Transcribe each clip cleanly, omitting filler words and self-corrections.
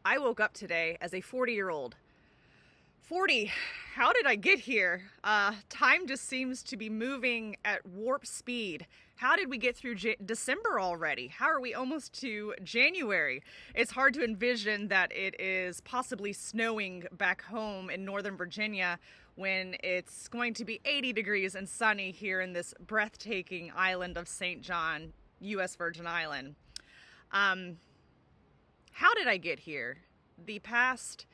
I woke up today as a 40-year-old. 40, how did I get here? Time just seems to be moving at warp speed. How did we get through December already? How are we almost to January? It's hard to envision that it is possibly snowing back home in Northern Virginia when it's going to be 80 degrees and sunny here in this breathtaking island of St. John, U.S. Virgin Island. How did I get here? The past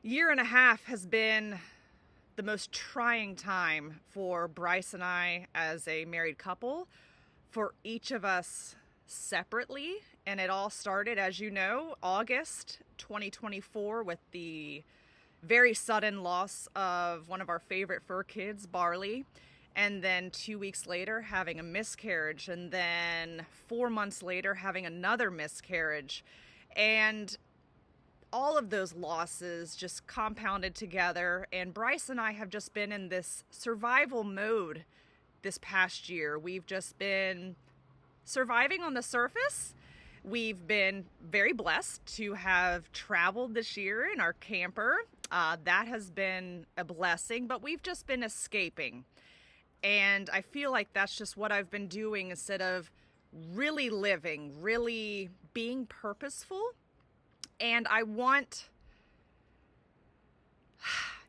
year and a half has been the most trying time for Bryce and I as a married couple, for each of us separately. And it all started, as you know, August 2024 with the very sudden loss of one of our favorite fur kids, Barley. And then 2 weeks later, having a miscarriage. And then 4 months later, having another miscarriage. And all of those losses just compounded together, and Bryce and I have just been in this survival mode this past year. We've just been surviving on the surface. We've been very blessed to have traveled this year in our camper. That has been a blessing, but we've just been escaping. And I feel like that's just what I've been doing instead of really living, really being purposeful. And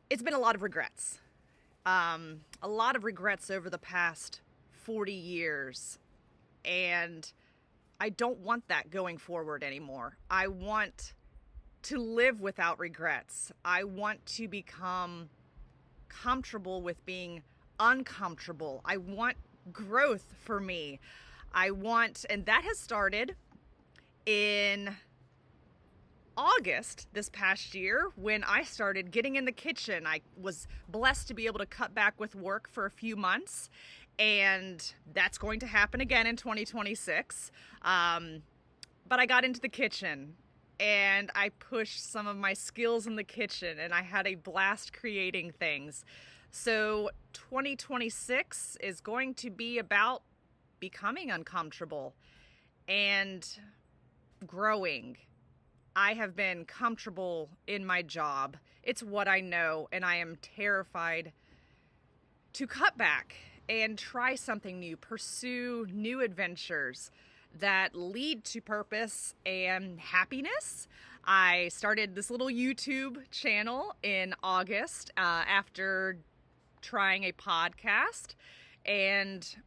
it's been a lot of regrets. A lot of regrets over the past 40 years. And I don't want that going forward anymore. I want to live without regrets. I want to become comfortable with being uncomfortable. I want growth for me. And that has started in August this past year when I started getting in the kitchen. I was blessed to be able to cut back with work for a few months, and that's going to happen again in 2026. But I got into the kitchen and I pushed some of my skills in the kitchen, and I had a blast creating things. So 2026 is going to be about becoming uncomfortable and growing. I have been comfortable in my job. It's what I know, and I am terrified to cut back and try something new, pursue new adventures that lead to purpose and happiness. I started this little YouTube channel in August after trying a podcast, and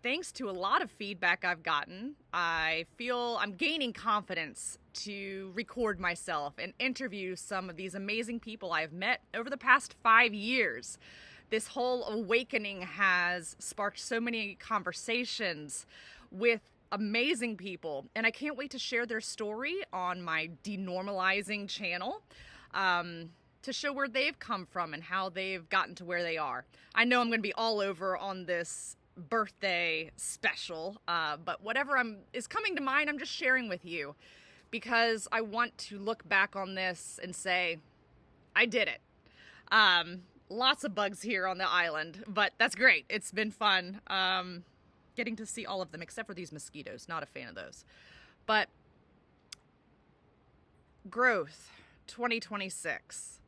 thanks to a lot of feedback I've gotten, I feel I'm gaining confidence to record myself and interview some of these amazing people I've met over the past 5 years. This whole awakening has sparked so many conversations with amazing people, and I can't wait to share their story on my Denormalizing channel to show where they've come from and how they've gotten to where they are. I know I'm going to be all over on this birthday special, but whatever is coming to mind, I'm just sharing with you because I want to look back on this and say, I did it. Lots of bugs here on the island, but that's great. It's been fun getting to see all of them, except for these mosquitoes. Not a fan of those. But growth, 2026,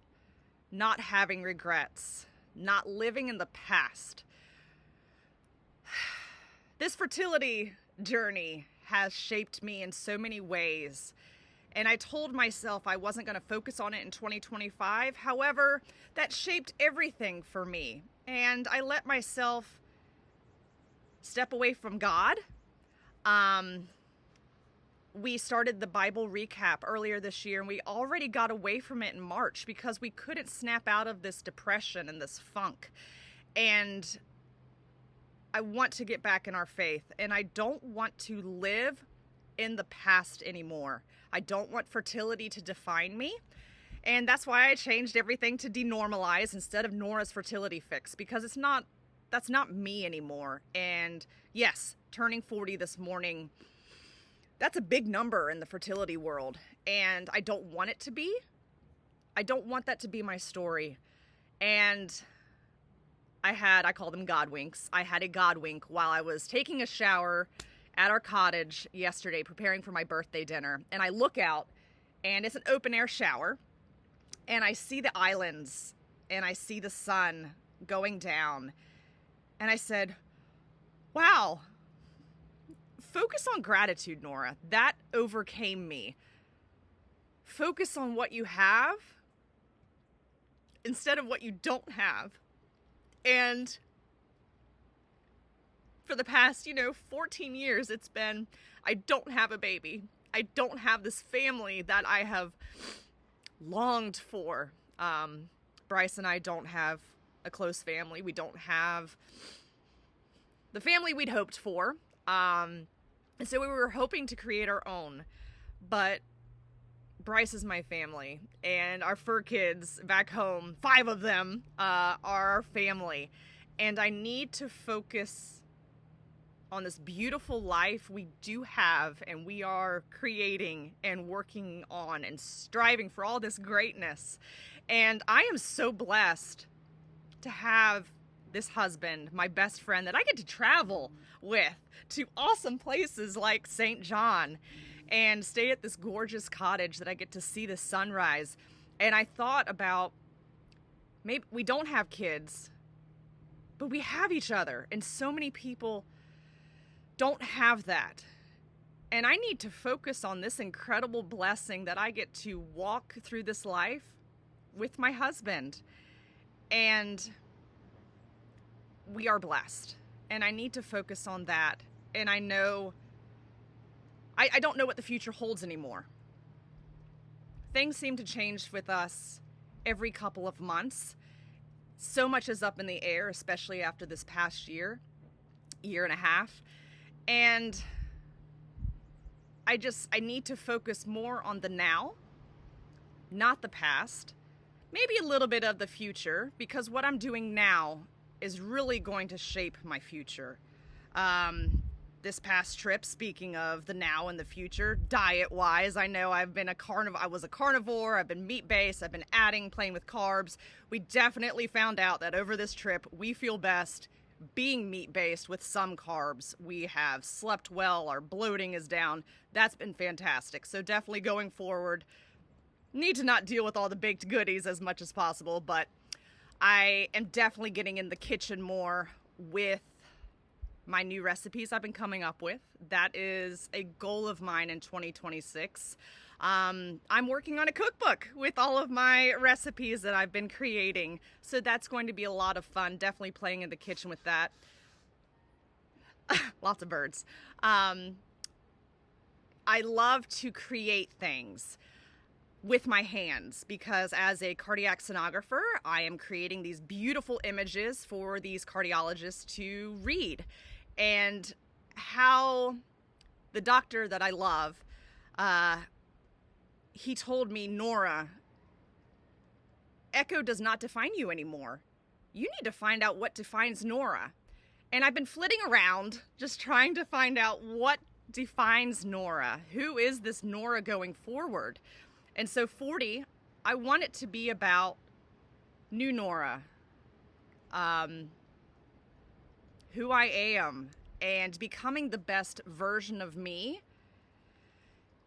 not having regrets, not living in the past. This fertility journey has shaped me in so many ways, and I told myself I wasn't going to focus on it in 2025. However, that shaped everything for me, and I let myself step away from God. We started the Bible recap earlier this year, and we already got away from it in March because we couldn't snap out of this depression and this funk. And I want to get back in our faith, and I don't want to live in the past anymore. I don't want fertility to define me, and that's why I changed everything to Denormalize instead of Nora's Fertility Fix, because that's not me anymore. And yes, turning 40 this morning, that's a big number in the fertility world, and I don't want it to be. I don't want that to be my story. And I call them God winks. I had a God wink while I was taking a shower at our cottage yesterday, preparing for my birthday dinner. And I look out and it's an open air shower, and I see the islands and I see the sun going down, and I said, wow, focus on gratitude, Nora. That overcame me. Focus on what you have instead of what you don't have. And for the past, 14 years, it's been, I don't have a baby. I don't have this family that I have longed for. Bryce and I don't have a close family. We don't have the family we'd hoped for. And so we were hoping to create our own. But Bryce is my family, and our fur kids back home, 5 of them, are our family. And I need to focus on this beautiful life we do have, and we are creating and working on and striving for all this greatness. And I am so blessed to have this husband, my best friend, that I get to travel with to awesome places like St. John and stay at this gorgeous cottage that I get to see the sunrise. And I thought about, maybe we don't have kids, but we have each other, and so many people don't have that. And I need to focus on this incredible blessing that I get to walk through this life with my husband. And we are blessed. And I need to focus on that. And I know, I don't know what the future holds anymore. Things seem to change with us every couple of months. So much is up in the air, especially after this past year and a half. And I need to focus more on the now, not the past, maybe a little bit of the future, because what I'm doing now is really going to shape my future. This past trip, speaking of the now and the future, diet-wise, I know I was a carnivore, I've been meat-based, I've been playing with carbs. We definitely found out that over this trip, we feel best being meat-based with some carbs. We have slept well, our bloating is down. That's been fantastic. So definitely going forward, need to not deal with all the baked goodies as much as possible, but I am definitely getting in the kitchen more with my new recipes I've been coming up with. That is a goal of mine in 2026. I'm working on a cookbook with all of my recipes that I've been creating. So that's going to be a lot of fun. Definitely playing in the kitchen with that. Lots of birds. I love to create things with my hands, because as a cardiac sonographer, I am creating these beautiful images for these cardiologists to read. And how the doctor that I love, he told me, Nora, echo does not define you anymore. You need to find out what defines Nora. And I've been flitting around just trying to find out what defines Nora. Who is this Nora going forward? And so 40, I want it to be about new Nora, who I am, and becoming the best version of me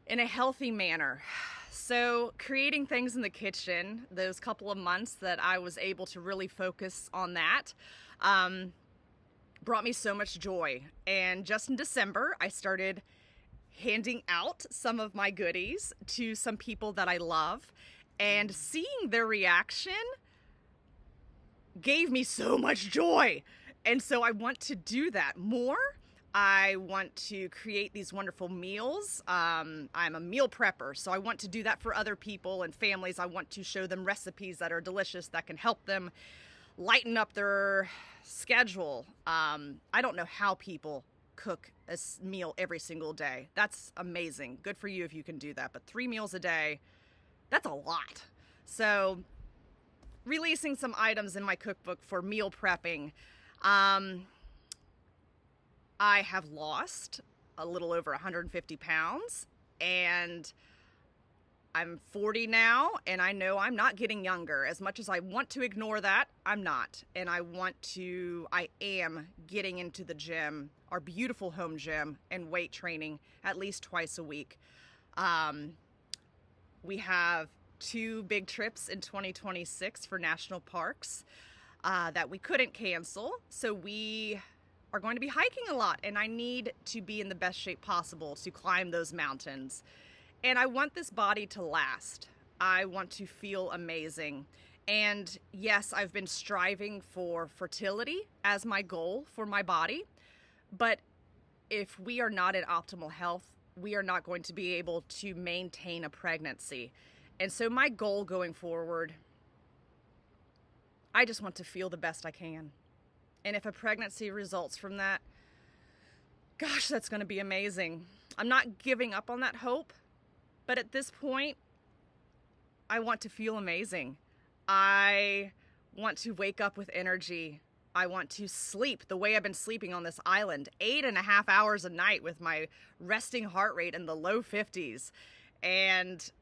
in a healthy manner. So creating things in the kitchen, those couple of months that I was able to really focus on that, brought me so much joy. And just in December, I started handing out some of my goodies to some people that I love, and seeing their reaction gave me so much joy. And so I want to do that more. I want to create these wonderful meals. I'm a meal prepper, so I want to do that for other people and families. I want to show them recipes that are delicious, that can help them lighten up their schedule. I don't know how people cook a meal every single day. That's amazing. Good for you if you can do that. But 3 meals a day, that's a lot. So releasing some items in my cookbook for meal prepping. I have lost a little over 150 pounds, and I'm 40 now, and I know I'm not getting younger. As much as I want to ignore that, I'm not. And I am getting into the gym, our beautiful home gym, and weight training at least twice a week. We have 2 big trips in 2026 for national parks that we couldn't cancel. So we are going to be hiking a lot, and I need to be in the best shape possible to climb those mountains. And I want this body to last. I want to feel amazing. And yes, I've been striving for fertility as my goal for my body. But if we are not in optimal health, we are not going to be able to maintain a pregnancy. And so my goal going forward, I just want to feel the best I can. And if a pregnancy results from that, gosh, that's going to be amazing. I'm not giving up on that hope, but at this point, I want to feel amazing. I want to wake up with energy. I want to sleep the way I've been sleeping on this island, 8.5 hours a night with my resting heart rate in the low 50s and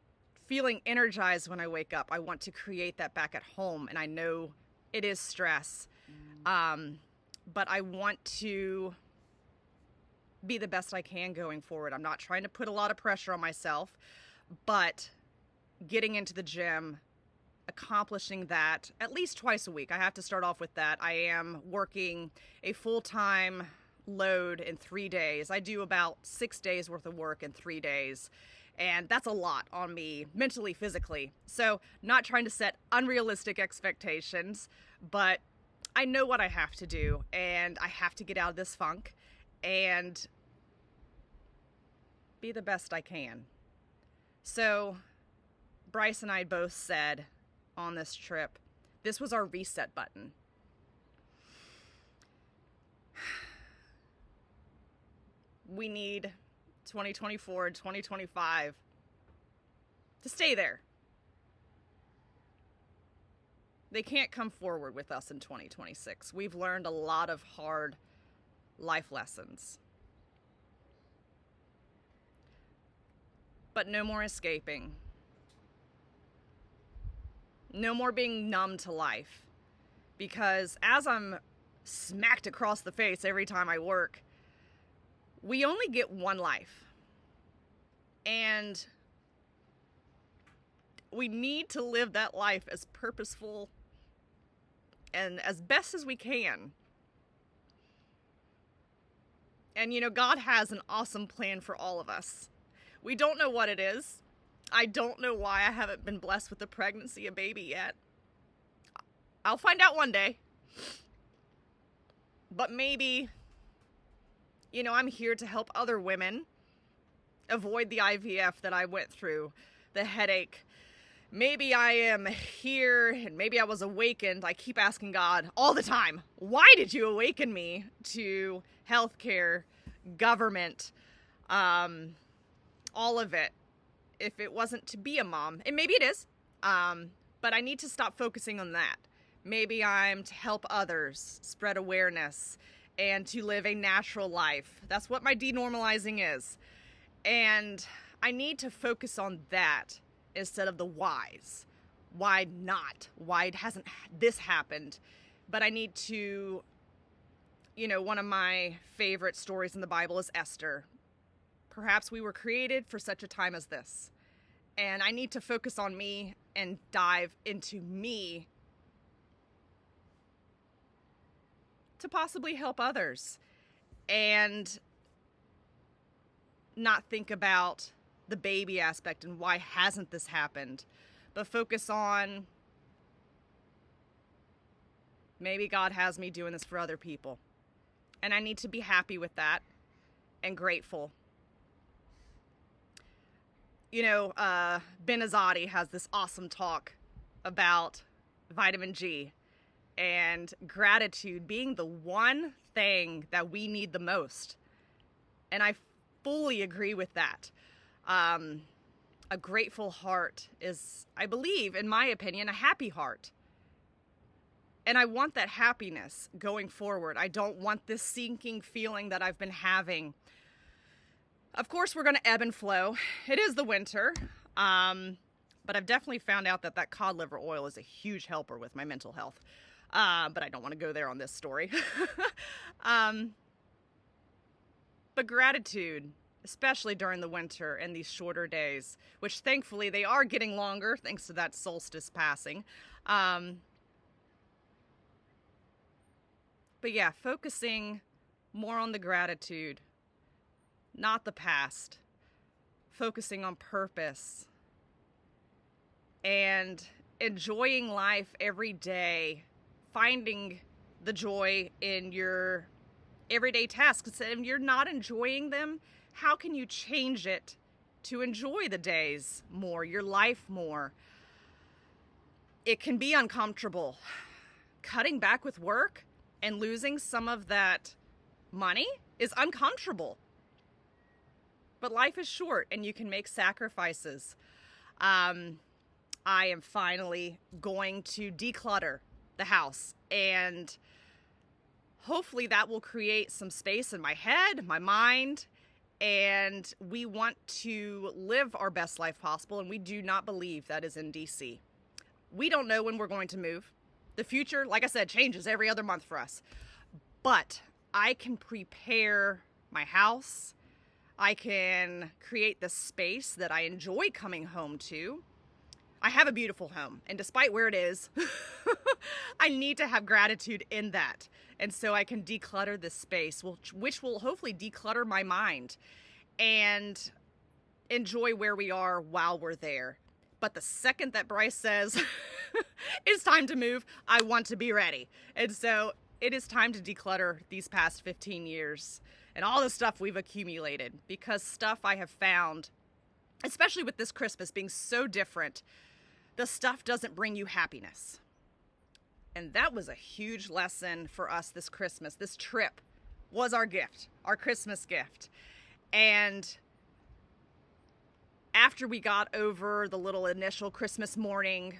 feeling energized when I wake up. I want to create that back at home, and I know it is stress. But I want to be the best I can going forward. I'm not trying to put a lot of pressure on myself, but getting into the gym, accomplishing that at least twice a week. I have to start off with that. I am working a full-time load in 3 days. I do about 6 days worth of work in 3 days. And that's a lot on me, mentally, physically. So not trying to set unrealistic expectations, but I know what I have to do, and I have to get out of this funk and be the best I can. So Bryce and I both said on this trip, this was our reset button. We need 2024 and 2025 to stay there. They can't come forward with us in 2026. We've learned a lot of hard life lessons. But no more escaping. No more being numb to life. Because as I'm smacked across the face every time I work, we only get one life. And we need to live that life as purposeful and as best as we can. And God has an awesome plan for all of us. We don't know what it is. I don't know why I haven't been blessed with a pregnancy, a baby yet. I'll find out one day. But maybe, I'm here to help other women avoid the IVF that I went through, the headache. Maybe I am here and maybe I was awakened. I keep asking God all the time, why did you awaken me to healthcare, government, all of it? If it wasn't to be a mom, and maybe it is, but I need to stop focusing on that. Maybe I'm to help others, spread awareness, and to live a natural life. That's what my denormalizing is. And I need to focus on that instead of the whys. Why not? Why hasn't this happened? But I need to, one of my favorite stories in the Bible is Esther. Perhaps we were created for such a time as this. And I need to focus on me and dive into me to possibly help others. And not think about the baby aspect and why hasn't this happened, but focus on maybe God has me doing this for other people. And I need to be happy with that and grateful. Ben Azadi has this awesome talk about vitamin G and gratitude being the one thing that we need the most. And I fully agree with that. A grateful heart is, I believe, in my opinion, a happy heart. And I want that happiness going forward. I don't want this sinking feeling that I've been having. Of course, we're going to ebb and flow. It is the winter. But I've definitely found out that cod liver oil is a huge helper with my mental health. But I don't want to go there on this story. But gratitude. especially during the winter and these shorter days, which thankfully they are getting longer thanks to that solstice passing. But yeah, focusing more on the gratitude, not the past, focusing on purpose, and enjoying life every day, finding the joy in your everyday tasks. And if you're not enjoying them, how can you change it to enjoy the days more, your life more? It can be uncomfortable. Cutting back with work and losing some of that money is uncomfortable. But life is short and you can make sacrifices. I am finally going to declutter the house, and hopefully that will create some space in my head, my mind, and we want to live our best life possible, and we do not believe that is in DC. We don't know when we're going to move. The future, like I said, changes every other month for us. But I can prepare my house. I can create the space that I enjoy coming home to. I have a beautiful home, and despite where it is, I need to have gratitude in that. And so I can declutter this space, which will hopefully declutter my mind and enjoy where we are while we're there. But the second that Bryce says it's time to move, I want to be ready. And so it is time to declutter these past 15 years and all the stuff we've accumulated, because stuff I have found, especially with this Christmas being so different, the stuff doesn't bring you happiness. And that was a huge lesson for us this Christmas. This trip was our gift, our Christmas gift. And after we got over the little initial Christmas morning,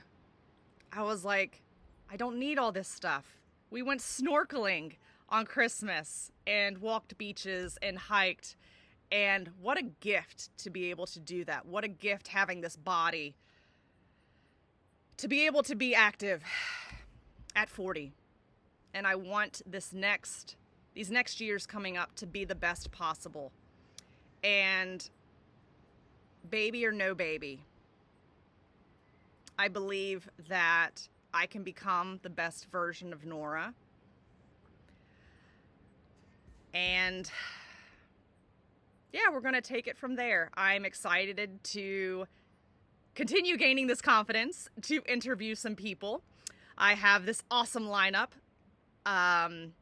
I was like, I don't need all this stuff. We went snorkeling on Christmas and walked beaches and hiked. And what a gift to be able to do that. What a gift having this body to be able to be active at 40. And I want these next years coming up to be the best possible. And baby or no baby, I believe that I can become the best version of Nora. And yeah, we're going to take it from there. I'm excited to continue gaining this confidence to interview some people. I have this awesome lineup, and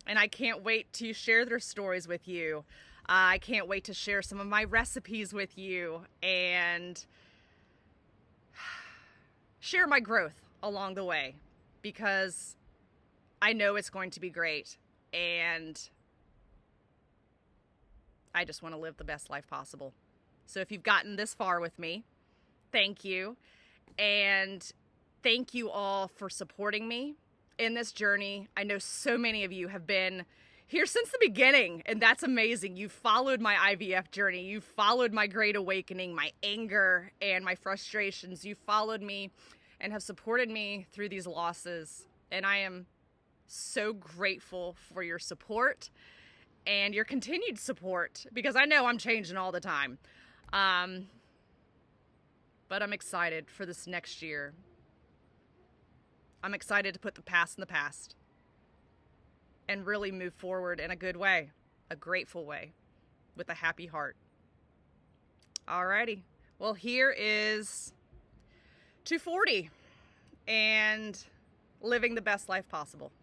I can't wait to share their stories with you. I can't wait to share some of my recipes with you and share my growth along the way, because I know it's going to be great, and I just want to live the best life possible. So if you've gotten this far with me, thank you. And thank you all for supporting me in this journey. I know so many of you have been here since the beginning, and that's amazing. You've followed my IVF journey. You've followed my great awakening, my anger and my frustrations. You've followed me and have supported me through these losses. And I am so grateful for your support and your continued support, because I know I'm changing all the time. But I'm excited for this next year. I'm excited to put the past in the past and really move forward in a good way, a grateful way, with a happy heart. Alrighty. Well, here is 240 and living the best life possible.